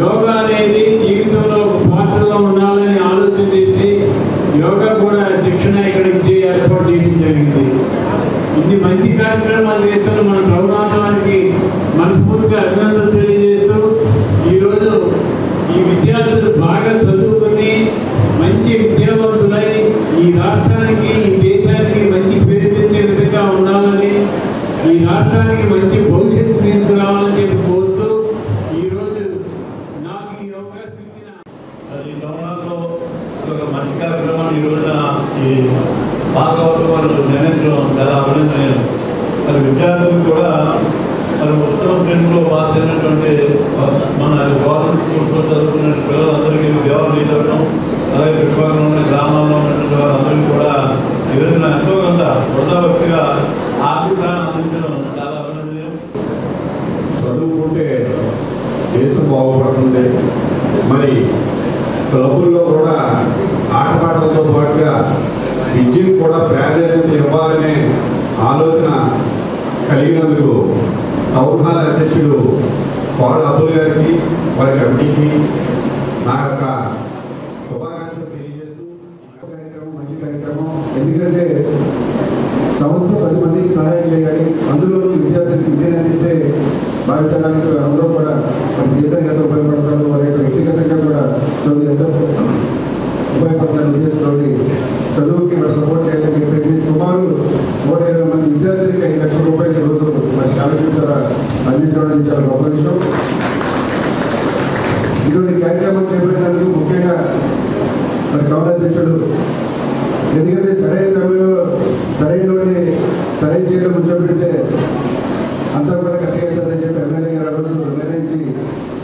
[SPEAKER 7] యోగా అనేది జీవితంలో ఒక పాత్రలో ఉండాలని ఆలోచన చేసి యోగా కూడా శిక్షణ ఇక్కడ ఇచ్చి ఏర్పాటు చేయడం జరిగింది. ఇన్ని మంచి కార్యక్రమాలు చేస్తున్న మన టౌన్ మనస్ఫూర్తిగా అభినందనలు తెలియజేస్తూ ఈరోజు ఈ విద్యార్థులు బాగా చదువుకుని మంచి విద్యావంతులై ఈ రాష్ట్రానికి, ఈ దేశానికి మంచి పేరు తెచ్చే విధంగా ఉండాలని, ఈ రాష్ట్రానికి మంచి భవిష్యత్తు తీసుకురావాలని చెప్పి కోరుతూ ఈరోజు నాకు ఈ అవకాశం ఇచ్చిన
[SPEAKER 8] టౌన్లో ఒక మంచి కార్యక్రమాన్ని ఈ రోజున ఈ పాలకవర్గం వారు నిర్ణయించడం చాలా అభినందనీయం. మరి విద్యార్థులు కూడా మరి ఉత్తమ శ్రేణిలో పాస్ అయినటువంటి మన గవర్నమెంట్ స్కూల్స్లో చదువుకున్న పిల్లలందరికీ వ్యవహారం ఇవ్వడం, అలాగే చుట్టుపక్కల ఉన్న గ్రామాల్లో ఉన్నటువంటి వారందరికీ కూడా ఈ రోజున ఎంతో కొంత వృధాభక్తిగా ఆర్థిక సహాయం అందించడం చాలా అభినందనీయం.
[SPEAKER 9] చదువుకుంటే దేశం బాగుపడుతుంది. మరి క్లబ్బుల్లో కూడా ఆటపాటలతో పాటుగా విద్యను కూడా ప్రాధాన్యత ఇవ్వాలనే ఆలోచన కలిగినందుకు టౌన్ హాల్ అధ్యక్షుడు పవన్ అబ్బుల్ గారికి, వారి కమిటీకి నా యొక్క శుభాకాంక్షలు తెలియజేస్తూ,
[SPEAKER 2] మంచి కార్యక్రమం. ఎందుకంటే సంస్థ 10 మందికి సహాయం చేయాలి, అందులో విద్యార్థులకు విద్యను అందిస్తే భావితరానికి అందరూ కూడా మన దేశానికి ఎంతో ఉపయోగపడతారు, వారి యొక్క వ్యక్తిగతంగా కూడా చదువు ఎంతో ఉపయోగపడతారు ఉద్దేశంతో చదువుకి మన సపోర్ట్ చేయాలని చెప్పేసి సుమారు 120 మంది విద్యార్థులకి 5 లక్షల రూపాయలు రోజు మన స్కాలర్షిప్ ద్వారా అందించడం చాలా గొప్ప విషయం. ఇటువంటి కార్యక్రమం చేపట్టినందుకు ముఖ్యంగా మరి టౌన్ అధ్యక్షుడు, ఎందుకంటే సరైన సమయంలో సరైన చేయడం కూర్చోబెడితే అంతా కూడా కరెక్ట్గా అవుతుందని చెప్పి ఎమ్మెల్యే గారు ఆ రోజు నిర్ణయించి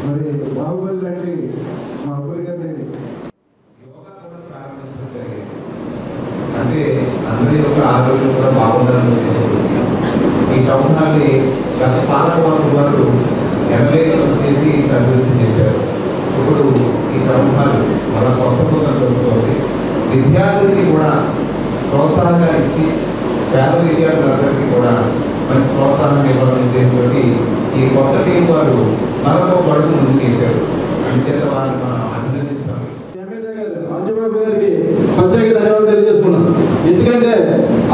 [SPEAKER 2] మరి బాహుబలి లాంటి మా అబ్బుల్ గారిని
[SPEAKER 10] యోగా కూడా ప్రారంభించడం జరిగింది. అంటే అందరి యొక్క ఆరోగ్యం కూడా బాగుండాలని ఈ టౌన్ హాల్ని గత పాలకవర్గం వారు ఎమ్మెల్యేలు చేసి అభివృద్ధి చేశారు. ఇప్పుడు ఈ టౌన్ హాల్ మన కొత్త జరుగుతుంది. విద్యార్థులకి కూడా ప్రోత్సాహంగా ఇచ్చి పేద విద్యార్థులందరికీ కూడా మంచి ప్రోత్సాహం ఇవ్వాలని ఈ కొత్త టీం వారు మరొక పడుగు ముందుకు వేశారు. అంచేత వారు మనం అభినందించాలి.
[SPEAKER 2] రాజబాబు గారికి ప్రత్యేక ధన్యవాదాలు తెలియజేసుకున్నాను. ఎందుకంటే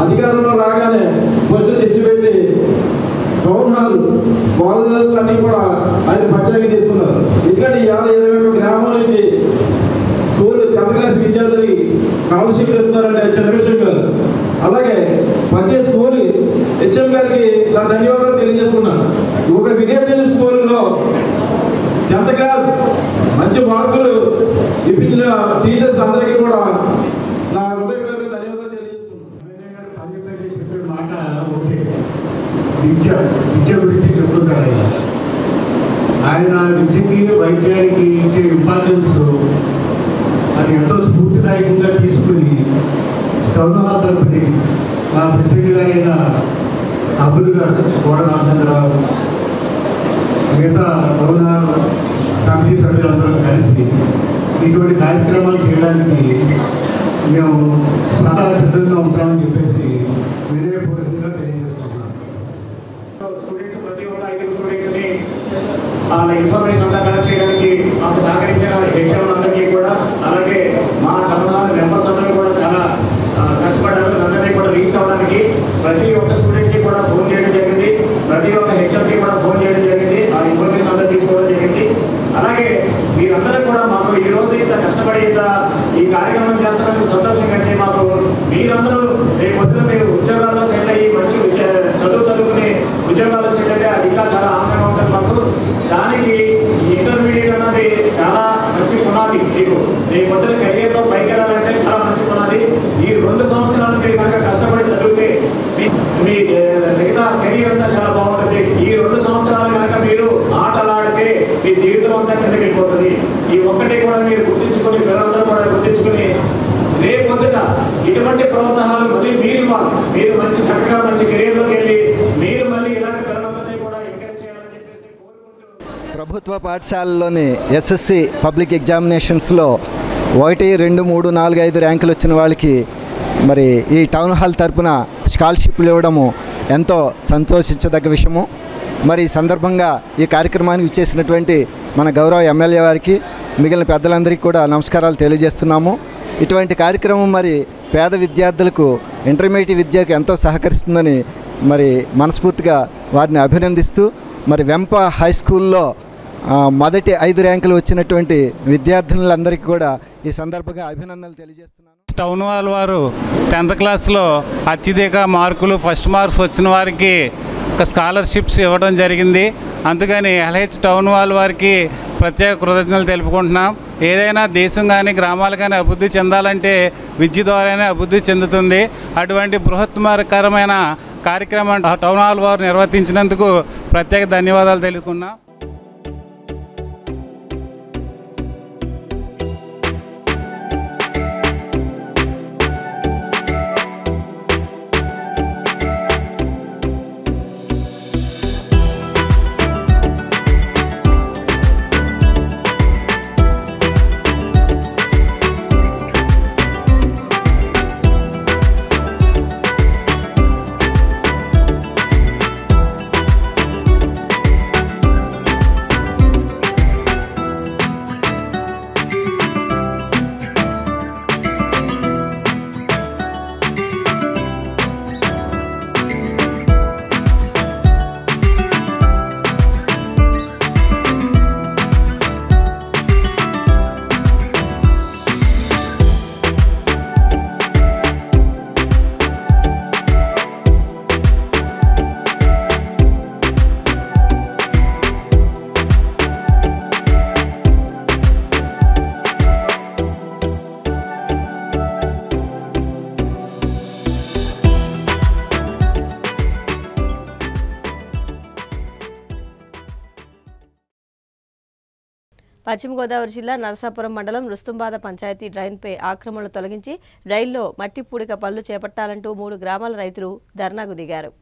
[SPEAKER 2] అధికారంలో రాగానే ఫస్ట్ దృష్టి పెట్టి టౌన్ హాల్ బాధ్యతలన్నీ కూడా ఆయన ప్రత్యేక తీసుకున్నారు. ఎందుకంటే ఇవాళ 21 గ్రామాల నుంచి స్కూల్ 10th క్లాస్ విద్యార్థులకి స్కాలర్షిప్ ఇస్తున్నారంటే చిన్న విషయం కాదు. అలాగే ప్రతి స్కూల్ హెచ్ఎం గారికి నా ధన్యవాదాలు తెలియజేసుకున్నాను. ఒక విలేజ్ స్కూల్లో 10th క్లాస్ మంచి మార్కులు ఇప్పించిన టీచర్స్ అందరికీ కూడా నా హృదయపూర్వక ధన్యవాదాలు తెలియజేస్తున్నాను.
[SPEAKER 11] చెప్పే మాట ఒకటి, విద్య గురించి చెప్తుంటారు. ఆయన విద్యకి వైద్యానికి ఇచ్చే ఇంపార్టెన్స్ అది ఎంతో స్ఫూర్తిదాయకంగా తీసుకుని టౌన్ హాల్ తరపుని మా ప్రెసిడెంట్ గారైన అబ్బుల్ గారు, కోడ రామచంద్రరావు, మిగతా టౌన్ హాల్ కమిటీ సభ్యులందరూ కలిసి ఇటువంటి కార్యక్రమాలు చేయడానికి మేము సదా సిద్ధంగా ఉంటామని చెప్పేసి వినయపూర్వకంగా తెలియజేస్తున్నాం.
[SPEAKER 7] స్టూడెంట్స్ ప్రతి ఒక్క ఐదు స్టూడెంట్స్ని ఇన్ఫర్మేషన్ అంతా కలెక్ట్ చాలా బాగుంటుంది. ఈ 2 సంవత్సరాలు కనుక మీరు ఆటలాడితే మీ జీవితం అంతా కిందకి వెళ్ళిపోతుంది. ఈ ఒక్కటి కూడా మీరు గుర్తించుకొని, పిల్లలందరూ కూడా గుర్తించుకొని రేపొద్దున ఇటువంటి ప్రోత్సాహాలు మళ్ళీ మీరు మంచి చక్కగా మంచి కెరీర్లోకి వెళ్ళి మీరు మళ్ళీ ఇలాంటి పిల్లలందరినీ కూడా ఎంకరేజ్ చేయాలని చెప్పేసి కోరుకుంటూ
[SPEAKER 12] ప్రభుత్వ పాఠశాలలోని ఎస్ఎస్సి పబ్లిక్ ఎగ్జామినేషన్స్లో 1, 2, 3, 4, 5 ర్యాంకులు వచ్చిన వాళ్ళకి మరి ఈ టౌన్ హాల్ తరపున స్కాలర్షిప్లు ఇవ్వడము ఎంతో సంతోషించదగ్గ విషయము. మరి ఈ సందర్భంగా ఈ కార్యక్రమానికి ఇచ్చేసినటువంటి మన గౌరవ ఎమ్మెల్యే వారికి, మిగిలిన పెద్దలందరికీ కూడా నమస్కారాలు తెలియజేస్తున్నాము. ఇటువంటి కార్యక్రమం మరి పేద విద్యార్థులకు ఇంటర్మీడియట్ విద్యకు ఎంతో సహకరిస్తుందని మరి మనస్ఫూర్తిగా వారిని అభినందిస్తూ, మరి వెంప హై స్కూల్లో మొదటి 5 ర్యాంకులు వచ్చినటువంటి విద్యార్థినులందరికీ కూడా ఈ సందర్భంగా అభినందనలు తెలియజేస్తున్నాను.
[SPEAKER 13] టౌన్ హాల్ వారు 10th క్లాస్లో అత్యధిక మార్కులు ఫస్ట్ మార్క్స్ వచ్చిన వారికి స్కాలర్షిప్స్ ఇవ్వడం జరిగింది. అందుకని ఎల్హెచ్ టౌన్ హాల్ వారికి ప్రత్యేక కృతజ్ఞతలు తెలుపుకుంటున్నాం. ఏదైనా దేశం కానీ గ్రామాలు కానీ అభివృద్ధి చెందాలంటే విద్య ద్వారానే అభివృద్ధి చెందుతుంది. అటువంటి బృహత్కరమైన కార్యక్రమం టౌన్ హాల్ వారు నిర్వర్తించినందుకు ప్రత్యేక ధన్యవాదాలు తెలుపుకున్నాం.
[SPEAKER 1] పశ్చిమ గోదావరి జిల్లా నరసాపురం మండలం రుస్తుంబాద పంచాయతీ డ్రైన్పై ఆక్రమణలు తొలగించి డ్రైన్లో మట్టి పూడిక పనులు చేపట్టాలంటూ 3 గ్రామాల రైతులు ధర్నాకు దిగారు.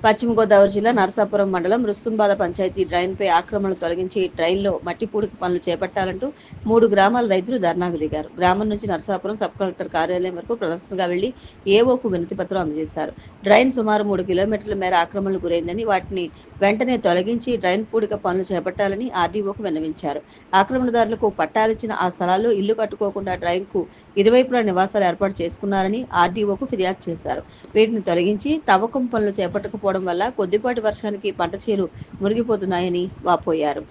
[SPEAKER 1] పశ్చిమ గోదావరి జిల్లా నరసాపురం మండలం రుస్తుంబాద పంచాయతీ డ్రైన్పై ఆక్రమణలు తొలగించి డ్రైన్లో మట్టి పూడిక పనులు చేపట్టాలంటూ 3 గ్రామాల రైతులు ధర్నాకు దిగారు. గ్రామం నుంచి నరసాపురం సబ్ కలెక్టర్ కార్యాలయం వరకు ప్రదర్శనగా వెళ్లి ఏఓకు వినతి పత్రం అందజేశారు. డ్రైన్ సుమారు 3 కిలోమీటర్ల మేర ఆక్రమణలు గురైందని, వాటిని వెంటనే తొలగించి డ్రైన్ పూడిక పనులు చేపట్టాలని ఆర్డీఓకు విన్నవించారు. ఆక్రమణదారులకు పట్టాలిచ్చిన ఆ స్థలాల్లో ఇల్లు కట్టుకోకుండా డ్రైన్కు ఇరువైపులా నివాసాలు ఏర్పాటు చేసుకున్నారని ఆర్డీఓకు ఫిర్యాదు చేశారు. వీటిని తొలగించి తవ్వకం పనులు చేపట్టకపోవడం వల్ల కొద్దిపాటి వర్షానికి పంట చేలు మునిగిపోతున్నాయని వాపోయారు.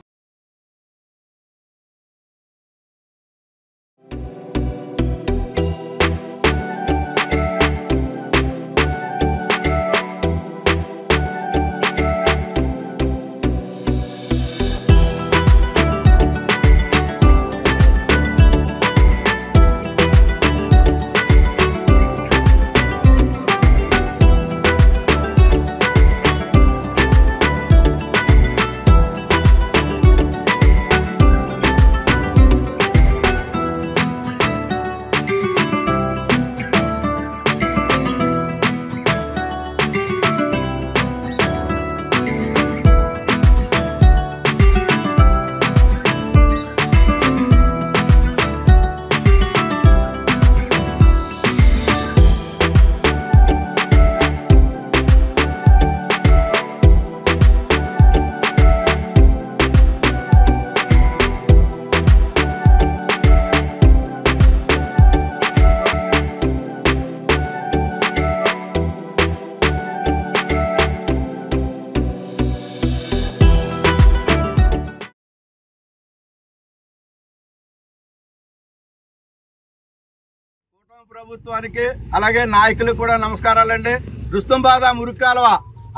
[SPEAKER 14] ప్రభుత్వానికి అలాగే నాయకులకు కూడా నమస్కారాలండి. రుస్తుంబాద మురికి కాలువ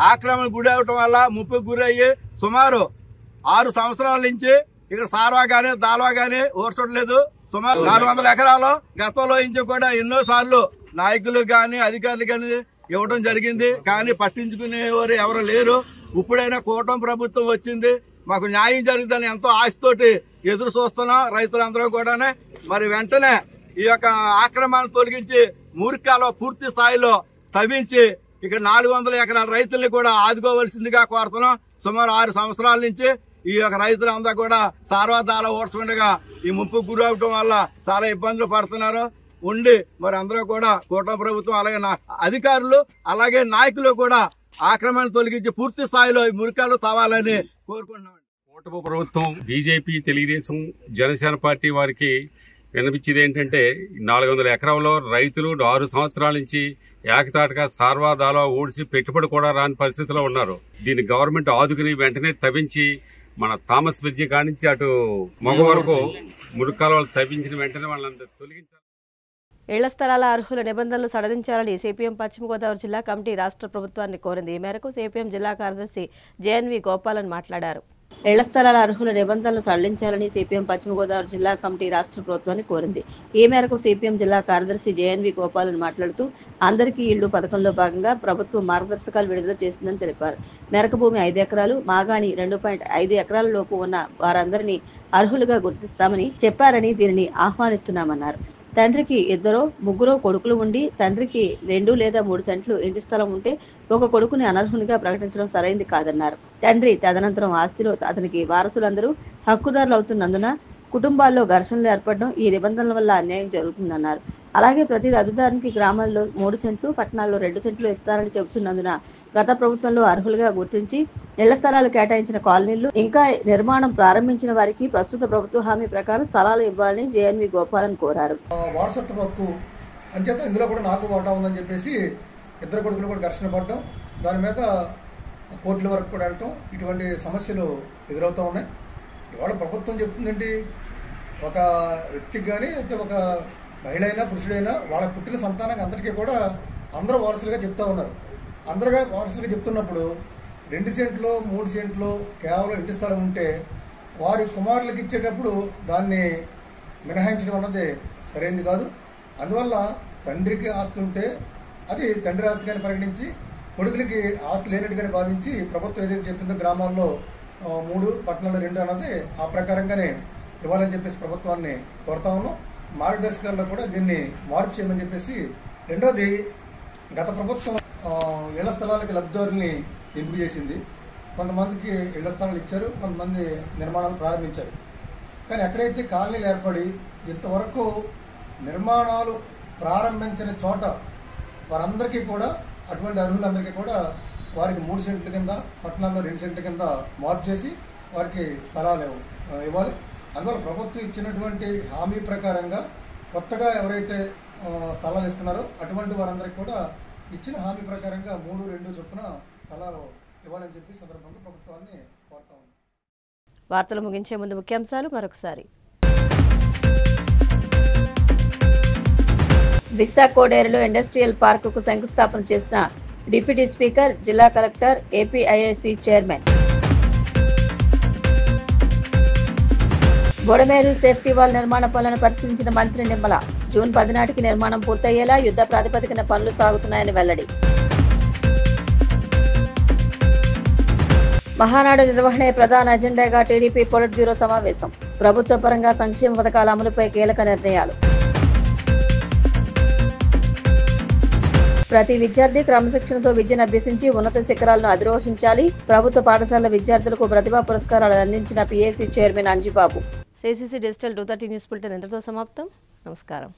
[SPEAKER 14] ఆక్రమణ గురి అవటం వల్ల ముప్పుకు గురయ్యి సుమారు 6 సంవత్సరాల నుంచి ఇక్కడ సార్వా గానీ దాల్వా గానీ ఓర్చట్లేదు. సుమారు 400 ఎకరాలు గతంలో నుంచి కూడా ఎన్నో సార్లు నాయకులు గాని అధికారులు గాని ఇవ్వడం జరిగింది. కానీ పట్టించుకునేవారు ఎవరు లేరు. ఇప్పుడైనా కూటమి ప్రభుత్వం వచ్చింది, మాకు న్యాయం జరుగుతుందని ఎంతో ఆశతోటి ఎదురు చూస్తున్నాం రైతులందరూ కూడానే. మరి వెంటనే ఈ యొక్క ఆక్రమణను తొలగించి మురికాలో పూర్తి స్థాయిలో తవ్వించి ఇక్కడ 400 ఎకరాల రైతుల్ని కూడా ఆదుకోవాల్సిందిగా కోరుతున్నాం. సుమారు 6 సంవత్సరాల నుంచి ఈ యొక్క రైతులంతా కూడా సార్వధాల ఓడ్చుకుండగా ఈ ముంపుకు గురవటం వల్ల చాలా ఇబ్బందులు పడుతున్నారు ఉండి మరి అందరూ కూడా కూటమి ప్రభుత్వం అలాగే అధికారులు అలాగే నాయకులు కూడా ఆక్రమణ తొలగించి పూర్తి స్థాయిలో ఈ మురికాలు తవ్వాలని కోరుకుంటున్నాం.
[SPEAKER 15] కూటమి ప్రభుత్వం బీజేపీ, తెలుగుదేశం, జనసేన పార్టీ వారికి వినిపించేది ఏంటంటే 400 ఎకరాల్లో రైతులు 6 సంవత్సరాల నుంచి ఏకతాటిగా సార్వాదాలో ఊడ్చి పెట్టుబడి కూడా రాని పరిస్థితిలో ఉన్నారు. దీన్ని గవర్నమెంట్ ఆదుకుని వెంటనే తవ్వించి మన థామస్ బ్రిడ్జి కానించి అటు మగ వరకు మురికాలు తవ్వించిన వెంటనే వాళ్ళంతా తొలగించారు.
[SPEAKER 1] ఇళ్ల స్థలాల అర్హుల నిబంధనలు సడలించాలని సిపిఎం పశ్చిమ గోదావరి జిల్లా కమిటీ రాష్ట్ర ప్రభుత్వాన్ని కోరింది. ఈ మేరకు సిపిఎం జిల్లా కార్యదర్శి జేఎన్వి గోపాలన్ మాట్లాడారు. ఇళ్ల స్థలాల అర్హుల నిబంధనలు సడలించాలని సిపిఎం పశ్చిమ గోదావరి జిల్లా కమిటీ రాష్ట్ర ప్రభుత్వాన్ని కోరింది. ఈ మేరకు సిపిఎం జిల్లా కార్యదర్శి జేఎన్వి గోపాలన్ మాట్లాడుతూ అందరికీ ఇళ్లు పథకంలో భాగంగా ప్రభుత్వం మార్గదర్శకాలు విడుదల చేసిందని తెలిపారు. మెరక భూమి 5 ఎకరాలు, మాగాణి 2.5 ఎకరాల లోపు ఉన్న వారందరినీ అర్హులుగా గుర్తిస్తామని చెప్పారని దీనిని ఆహ్వానిస్తున్నామన్నారు. తండ్రికి 2, 3 కొడుకులు ఉండి తండ్రికి 2 లేదా 3 సెంట్లు ఇంటి స్థలం ఉంటే ఒక కొడుకుని అనర్హునిగా ప్రకటించడం సరైంది కాదన్నారు. తండ్రి తదనంతరం ఆస్తిలో అతనికి వారసులందరూ హక్కుదారులు అవుతున్నందున కుటుంబాల్లో ఘర్షణలు ఏర్పడడం ఈ నిబంధనల వల్ల అన్యాయం జరుగుతుందన్నారు. అలాగే ప్రతి లబ్ధిదారునికి గ్రామాల్లో 3 సెంట్లు, పట్టణాల్లో 2 సెంట్లు ఇస్తారని చెబుతున్నందున గత ప్రభుత్వంలో అర్హులుగా గుర్తించి ఇళ్ల స్థలాలు కేటాయించిన కాలనీలు ఇంకా నిర్మాణం ప్రారంభించిన వారికి ప్రస్తుత ప్రభుత్వ హామీ ప్రకారం స్థలాలు ఇవ్వాలని జేఎన్వి గోపాలన్ కోరారు.
[SPEAKER 16] వారసత్వ హక్కు అంచేత ఇందులో కూడా నాకు వాటా ఉందని చెప్పేసి 2 కొడుకులు కూడా ఘర్షణ పడడం, దాని మీద కోర్టుల వరకు కూడా వెళ్ళటం, ఇటువంటి సమస్యలు ఎదురవుతూ ఉన్నాయి. ఇవాళ ప్రభుత్వం చెప్తుందండి, ఒక వ్యక్తికి కానీ అయితే ఒక మహిళ అయినా పురుషుడైనా వాళ్ళ పుట్టిన సంతానానికి అందరికీ కూడా అందరూ వారసులుగా చెప్తా ఉన్నారు. అందరుగా వారసులుగా చెప్తున్నప్పుడు 2 సెంట్లు 3 సెంట్లు కేవలం ఇంటి స్థలం ఉంటే వారి కుమారులకు ఇచ్చేటప్పుడు దాన్ని మినహాయించడం అన్నది సరైనది కాదు. అందువల్ల తండ్రికి ఆస్తి ఉంటే అది తండ్రి ఆస్తిగానే పరిగణించి కొడుకులకి ఆస్తి లేనట్టుగానే భావించి ప్రభుత్వం ఏదైతే చెప్పిందో గ్రామాల్లో 3, పట్టణాల్లో 2 అన్నది ఆ ప్రకారంగానే ఇవ్వాలని చెప్పేసి ప్రభుత్వాన్ని కోరుతా ఉన్నాం. మార్గదర్శకాల్లో కూడా దీన్ని మార్పు చేయమని చెప్పేసి. రెండోది, గత ప్రభుత్వం ఇళ్ల స్థలాలకి లబ్ధిదారుల్ని ఎంపిక చేసింది. కొంతమందికి ఇళ్ల స్థలాలు ఇచ్చారు, కొంతమంది నిర్మాణాలు ప్రారంభించారు. కానీ ఎక్కడైతే కాలనీలు ఏర్పడి ఇంతవరకు నిర్మాణాలు ప్రారంభించిన చోట వారందరికీ కూడా అటువంటి అర్హులందరికీ కూడా వారికి 3 సెంట్ల కింద, పట్టణాల్లో 2 సెంట్ల కింద మార్పు చేసి వారికి స్థలాలు ఇవ్వాలి. అందువల్ల ప్రభుత్వం ఇచ్చినటువంటి హామీ ప్రకారంగా కొత్తగా ఎవరైతే స్థలాలు ఇస్తున్నారో అటువంటి వారందరికీ కూడా ఇచ్చిన హామీ ప్రకారంగా 3, 2 చొప్పున స్థలాలు ఇవ్వాలని చెప్పి సందర్భంగా ప్రభుత్వాన్ని కోరుతా ఉన్నాం.
[SPEAKER 1] వార్తలు ముగించే ముందు ముఖ్యాంశాలు మరొకసారి. విశాఖ కోడేరులో ఇండస్ట్రియల్ పార్కుకు శంకుస్థాపన చేసిన డిప్యూటీ స్పీకర్, జిల్లా collector, APIIC chairman. Budameru safety wall నిర్మాణ పనులను పరిశీలించిన మంత్రి నిమ్మల. జూన్ 10 నాటికి నిర్మాణం పూర్తయ్యేలా యుద్ధ ప్రాతిపదికన పనులు సాగుతున్నాయని వెల్లడి. మహానాడు నిర్వహణే ప్రధాన ఎజెండాగా టీడీపీ పొలిట్ బ్యూరో సమావేశం. ప్రభుత్వ పరంగా సంక్షేమ పథకాల అమలుపై కీలక నిర్ణయాలు. ప్రతి విద్యార్థి క్రమశిక్షణతో విద్యను అభ్యసించి ఉన్నత శిఖరాలను అధిరోహించాలి. ప్రభుత్వ పాఠశాలల విద్యార్థులకు ప్రతిభా పురస్కారాలు అందించిన PAC chairman Anjibabu. CCC digital 230 news bulletin ఇంతటితో సమాప్తం. నమస్కారం.